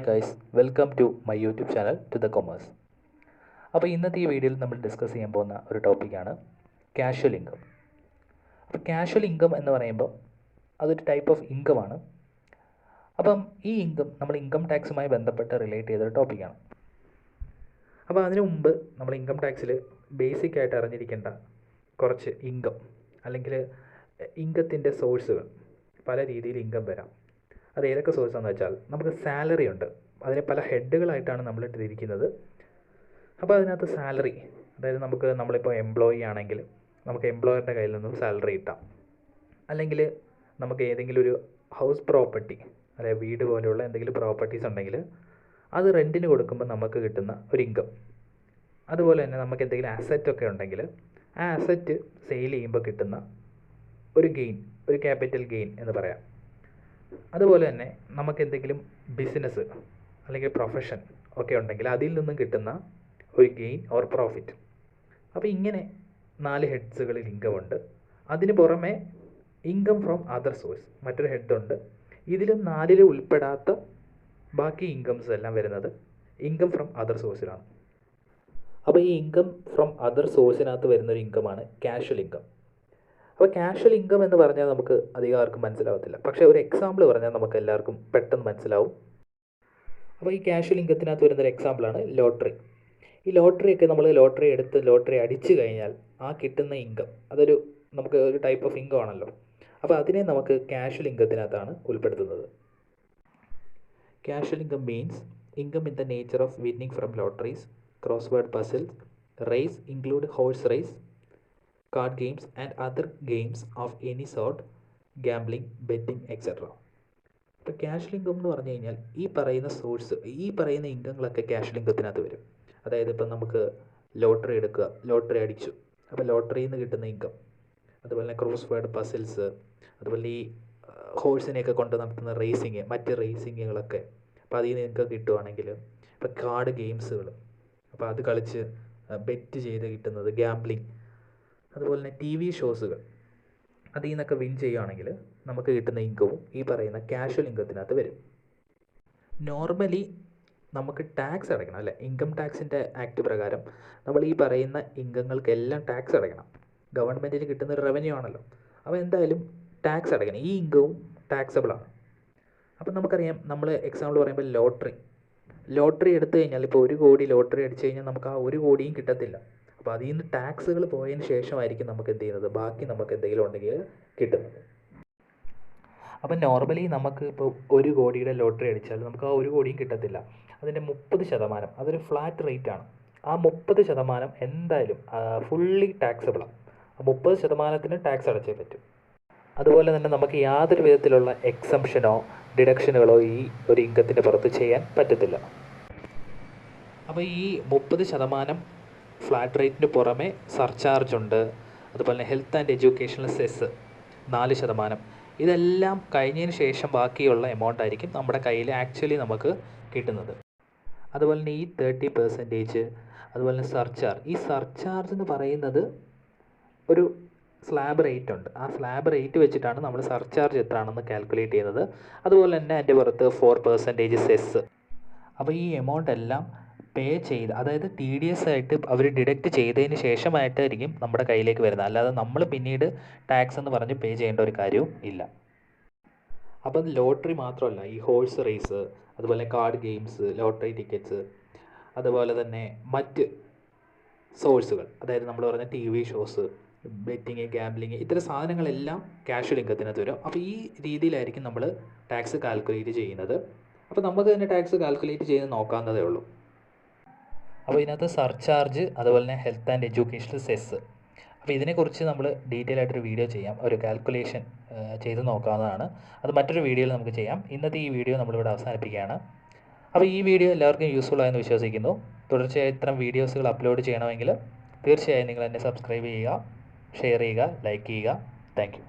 Hi guys, welcome to my YouTube channel to the commerce. അപ്പോൾ ഇന്നത്തെ ഈ വീഡിയോയിൽ നമ്മൾ ഡിസ്കസ് ചെയ്യാൻ പോകുന്ന ഒരു ടോപ്പിക്കാണ് കാഷ്വൽ ഇൻകം. അപ്പോൾ കാഷ്വൽ ഇൻകം എന്ന് പറയുമ്പോൾ അതൊരു ടൈപ്പ് ഓഫ് ഇൻകമാണ്. അപ്പം ഈ ഇൻകം നമ്മൾ ഇൻകം ടാക്സുമായി ബന്ധപ്പെട്ട് റിലേറ്റ് ചെയ്തൊരു ടോപ്പിക്കാണ്. അപ്പോൾ അതിനു മുമ്പ് നമ്മൾ ഇൻകം ടാക്സിൽ ബേസിക് ആയിട്ട് അറിഞ്ഞിരിക്കേണ്ട കുറച്ച് ഇൻകം അല്ലെങ്കിൽ ഇൻകത്തിൻ്റെ സോഴ്സുകൾ. പല രീതിയിൽ ഇൻകം വരാം. അത് ഏതൊക്കെ സോഴ്സാണെന്ന് വെച്ചാൽ നമുക്ക് സാലറി ഉണ്ട്. അതിനെ പല ഹെഡുകളായിട്ടാണ് നമ്മൾ തിരിക്കുന്നത്. അപ്പോൾ അതിനകത്ത് സാലറി, അതായത് നമ്മളിപ്പോൾ എംപ്ലോയി ആണെങ്കിൽ നമുക്ക് എംപ്ലോയറുടെ കയ്യിൽ നിന്നും സാലറി കിട്ടാം. അല്ലെങ്കിൽ നമുക്ക് ഏതെങ്കിലും ഒരു ഹൗസ് പ്രോപ്പർട്ടി, അതായത് വീട് പോലെയുള്ള എന്തെങ്കിലും പ്രോപ്പർട്ടീസ് ഉണ്ടെങ്കിൽ അത് റെൻറ്റിന് കൊടുക്കുമ്പോൾ നമുക്ക് കിട്ടുന്ന ഒരു ഇൻകം. അതുപോലെ തന്നെ നമുക്ക് എന്തെങ്കിലും അസറ്റൊക്കെ ഉണ്ടെങ്കിൽ ആ അസറ്റ് സെയിൽ ചെയ്യുമ്പോൾ കിട്ടുന്ന ഒരു ഗെയിൻ, ഒരു ക്യാപിറ്റൽ ഗെയിൻ എന്ന് പറയാം. അതുപോലെ തന്നെ നമുക്ക് എന്തെങ്കിലും ബിസിനസ് അല്ലെങ്കിൽ പ്രൊഫഷൻ ഒക്കെ ഉണ്ടെങ്കിൽ അതിൽ നിന്നും കിട്ടുന്ന ഒരു ഗെയിൻ ഓർ പ്രോഫിറ്റ്. അപ്പോൾ ഇങ്ങനെ 4 ഹെഡ്സുകളിൽ ഇൻകം ഉണ്ട്. അതിന് പുറമെ ഇൻകം ഫ്രോം അതർ സോഴ്സ് മറ്റൊരു ഹെഡുണ്ട്. ഇതിലും 4 ഉൾപ്പെടാത്ത ബാക്കി ഇൻകംസ് എല്ലാം വരുന്നത് ഇൻകം ഫ്രം അതർ സോഴ്സിലാണ്. അപ്പോൾ ഈ ഇൻകം ഫ്രം അതർ സോഴ്സിനകത്ത് വരുന്നൊരു ഇൻകമാണ് കാഷ്വൽ ഇൻകം. അപ്പോൾ കാഷ്വൽ ഇൻകം എന്ന് പറഞ്ഞാൽ നമുക്ക് അധികം ആർക്കും മനസ്സിലാവത്തില്ല. പക്ഷേ ഒരു എക്സാമ്പിൾ പറഞ്ഞാൽ നമുക്ക് എല്ലാവർക്കും പെട്ടെന്ന് മനസ്സിലാവും. അപ്പോൾ ഈ കാഷ്വൽ ഇൻകത്തിനകത്ത് വരുന്നൊരു എക്സാമ്പിളാണ് ലോട്ടറി. ഈ ലോട്ടറിയൊക്കെ നമ്മൾ ലോട്ടറി അടിച്ചു കഴിഞ്ഞാൽ ആ കിട്ടുന്ന ഇൻകം നമുക്ക് ഒരു ടൈപ്പ് ഓഫ് ഇൻകം ആണല്ലോ. അപ്പോൾ അതിനെ നമുക്ക് കാഷ്വൽ ഇൻകത്തിനകത്താണ് ഉൾപ്പെടുത്തുന്നത്. Casual income means income in the nature of winning from lotteries, crossword puzzles, race include horse race, card games and other games of any sort, gambling, betting etcetera. ഇപ്പോൾ casual income എന്ന് പറഞ്ഞു കഴിഞ്ഞാൽ ഈ പറയുന്ന ഇൻകങ്ങളൊക്കെ casual ഇൻകത്തിനകത്ത് വരും. അതായത് ഇപ്പം നമുക്ക് ലോട്ടറി അടിച്ചു, അപ്പോൾ ലോട്ടറിയിൽ നിന്ന് കിട്ടുന്ന ഇൻകം. അതുപോലെ തന്നെ ക്രോസ് വേർഡ് പസിൽസ്, അതുപോലെ ഈ ഹോഴ്സിനെയൊക്കെ കൊണ്ട് നടത്തുന്ന മറ്റ് റേസിങ്ങുകളൊക്കെ, അപ്പോൾ അതിൽ നിന്ന് ഇൻകം കിട്ടുവാണെങ്കിൽ, ഇപ്പോൾ കാർഡ് ഗെയിംസുകൾ, അപ്പോൾ അത് കളിച്ച് ബെറ്റ് ചെയ്ത് കിട്ടുന്നത്, ഗാംബ്ലിംഗ്, അതുപോലെ തന്നെ TV ഷോസുകൾ, അതിൽ നിന്നൊക്കെ വിൻ ചെയ്യുകയാണെങ്കിൽ നമുക്ക് കിട്ടുന്ന ഇൻകവും ഈ പറയുന്ന കാഷ്വൽ ഇൻകത്തിനകത്ത് വരും. നോർമലി നമുക്ക് ടാക്സ് അടയ്ക്കണം അല്ലേ? ഇൻകം ടാക്സിൻ്റെ ആക്ട് പ്രകാരം നമ്മൾ ഈ പറയുന്ന ഇൻകങ്ങൾക്കെല്ലാം ടാക്സ് അടയ്ക്കണം. ഗവൺമെൻറ്റിന് കിട്ടുന്ന ഒരു റവന്യൂ ആണല്ലോ. അപ്പോൾ എന്തായാലും ടാക്സ് അടയ്ക്കണം. ഈ ഇൻകവും ടാക്സബിളാണ്. അപ്പം നമുക്കറിയാം, നമ്മൾ എക്സാമ്പിൾ പറയുമ്പോൾ ലോട്ടറി എടുത്തു കഴിഞ്ഞാൽ, ഇപ്പോൾ 1 കോടി ലോട്ടറി അടിച്ചു കഴിഞ്ഞാൽ നമുക്ക് ആ 1 കോടിയും കിട്ടത്തില്ല. അപ്പോൾ അതിൽ നിന്ന് ടാക്സുകൾ പോയതിന് ശേഷമായിരിക്കും നമുക്ക് എന്ത് ചെയ്യുന്നത്, ബാക്കി നമുക്ക് എന്തെങ്കിലും ഉണ്ടെങ്കിൽ കിട്ടുന്നത്. അപ്പം നോർമലി നമുക്ക് ഇപ്പോൾ 1 കോടിയുടെ ലോട്ടറി അടിച്ചാൽ നമുക്ക് ആ 1 കോടിയും കിട്ടത്തില്ല. അതിൻ്റെ 30%, അതൊരു ഫ്ലാറ്റ് റേറ്റ് ആണ്. ആ 30% എന്തായാലും ഫുള്ളി ടാക്സബിളാണ്. ആ 30%-ന് ടാക്സ് അടച്ചേ പറ്റും. അതുപോലെ തന്നെ നമുക്ക് യാതൊരു വിധത്തിലുള്ള എക്സംഷനോ ഡിഡക്ഷനുകളോ ഈ ഒരു ഇൻകത്തിൻ്റെ പുറത്ത് ചെയ്യാൻ പറ്റത്തില്ല. അപ്പോൾ ഈ 30% ഫ്ലാറ്റ് റേറ്റിന് പുറമെ സർചാർജ് ഉണ്ട്. അതുപോലെ തന്നെ ഹെൽത്ത് ആൻഡ് എഡ്യൂക്കേഷണൽ സെസ് 4%. ഇതെല്ലാം കഴിഞ്ഞതിന് ശേഷം ബാക്കിയുള്ള എമൗണ്ട് ആയിരിക്കും നമ്മുടെ കയ്യിൽ ആക്ച്വലി നമുക്ക് കിട്ടുന്നത്. അതുപോലെ തന്നെ ഈ 30%, അതുപോലെ തന്നെ സർചാർജ്. ഈ സർചാർജ് എന്ന് പറയുന്നത് ഒരു സ്ലാബ് റേറ്റ് ഉണ്ട്. ആ സ്ലാബ് റേറ്റ് വെച്ചിട്ടാണ് നമ്മൾ സർചാർജ് എത്രയാണെന്ന് കാൽക്കുലേറ്റ് ചെയ്യുന്നത്. അതുപോലെ തന്നെ അതിൻ്റെ പുറത്ത് 4% സെസ്. അപ്പോൾ ഈ എമൗണ്ട് എല്ലാം പേ ചെയ്ത്, അതായത് TDS ആയിട്ട് അവർ ഡിഡക്റ്റ് ചെയ്തതിന് ശേഷമായിട്ടായിരിക്കും നമ്മുടെ കയ്യിലേക്ക് വരുന്നത്. അല്ലാതെ നമ്മൾ പിന്നീട് ടാക്സ് എന്ന് പറഞ്ഞ് പേ ചെയ്യേണ്ട ഒരു കാര്യവും ഇല്ല. അപ്പം ലോട്ടറി മാത്രമല്ല, ഈ ഹോഴ്സ് റേസ്, അതുപോലെ കാർഡ് ഗെയിംസ്, ലോട്ടറി ടിക്കറ്റ്സ്, അതുപോലെ തന്നെ മറ്റ് സോഴ്സുകൾ, അതായത് നമ്മൾ പറഞ്ഞ TV ഷോസ്, ബെറ്റിങ്, ഗാംബ്ലിങ്, ഇത്തരം സാധനങ്ങളെല്ലാം കാഷ്വൽ ഇൻകത്തിനകത്ത് വരും. അപ്പോൾ ഈ രീതിയിലായിരിക്കും നമ്മൾ ടാക്സ് കാൽക്കുലേറ്റ് ചെയ്യുന്നത്. അപ്പോൾ നമുക്ക് തന്നെ ടാക്സ് കാൽക്കുലേറ്റ് ചെയ്ത് നോക്കാവുന്നതേ ഉള്ളൂ. അപ്പോൾ ഇതിനകത്ത് സർചാർജ്, അതുപോലെ തന്നെ ഹെൽത്ത് ആൻഡ് എഡ്യൂക്കേഷണൽ സെസ്, അപ്പോൾ ഇതിനെക്കുറിച്ച് നമ്മൾ ഡീറ്റെയിൽ ആയിട്ടൊരു വീഡിയോ ചെയ്യാം. ഒരു കാൽക്കുലേഷൻ ചെയ്ത് നോക്കാവുന്നതാണ്. അത് മറ്റൊരു വീഡിയോയിൽ നമുക്ക് ചെയ്യാം. ഇന്നത്തെ ഈ വീഡിയോ നമ്മളിവിടെ അവസാനിപ്പിക്കുകയാണ്. അപ്പോൾ ഈ വീഡിയോ എല്ലാവർക്കും യൂസ്ഫുൾ ആയെന്ന് വിശ്വസിക്കുന്നു. തുടർച്ചയായി ഇത്തരം വീഡിയോസുകൾ അപ്ലോഡ് ചെയ്യണമെങ്കിൽ തീർച്ചയായും നിങ്ങൾ എന്നെ സബ്സ്ക്രൈബ് ചെയ്യുക, ഷെയർ ചെയ്യുക, ലൈക്ക് ചെയ്യുക. Thank you.